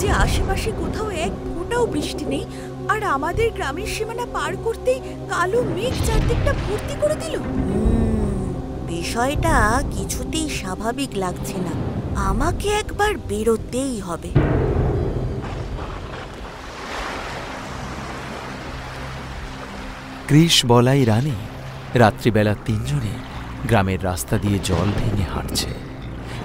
যে আশেপাশে কোথাও এক ফোঁটাও বৃষ্টি নেই, আর আমাদের গ্রামের সীমানা পার করতেই কালো মেঘ চারদিকটা ভর্তি করে দিল। বিষয়টা কিছুতেই স্বাভাবিক লাগছে না। আমাকে একবার বেরোতেই হবে। কৃষ, বলাই, রানী রাত্রিবেলা তিনজনে গ্রামের রাস্তা দিয়ে জল ভেঙে হাঁটছে।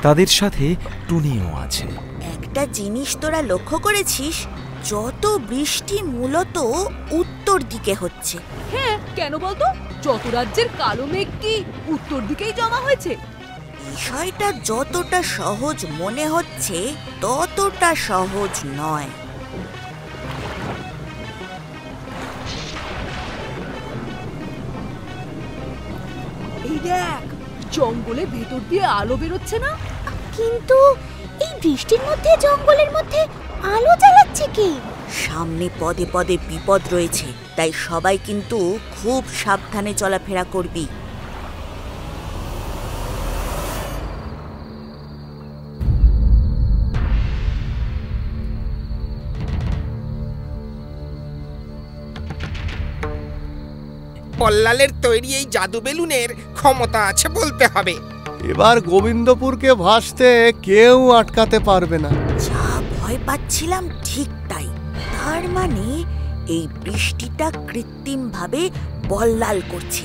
তাদের সাথে টুনিও আছে। একটা জিনিস তোরা লক্ষ্য করেছিস? যত বৃষ্টি মূলত উত্তর দিকে হচ্ছে। হ্যাঁ, কেন বলতো? যত রাজ্যের কালো মেঘ কি উত্তর দিকেই জমা হয়েছে? বিষয়টা যতটা সহজ মনে হচ্ছে ততটা সহজ নয়। এই দেখ, জঙ্গলের ভেতর দিয়ে আলো বেরোচ্ছে না? কিন্তু এই বৃষ্টির মধ্যে জঙ্গলের মধ্যে আলো জ্বালাচ্ছে কে? সামনে পদে পদে বিপদ রয়েছে, তাই সবাই কিন্তু খুব সাবধানে চলাফেরা করবি। বল্লালের তৈরি এই জাদু বেলুনের ক্ষমতা আছে বলতে হবে। এবার গোবিন্দপুরকে ভাসতে কেউ আটকাতে পারবে না। যা ভয় পাচ্ছিলাম ঠিক তাই। তার মানে এই বৃষ্টিটা কৃত্রিমভাবে বল্লাল করছে।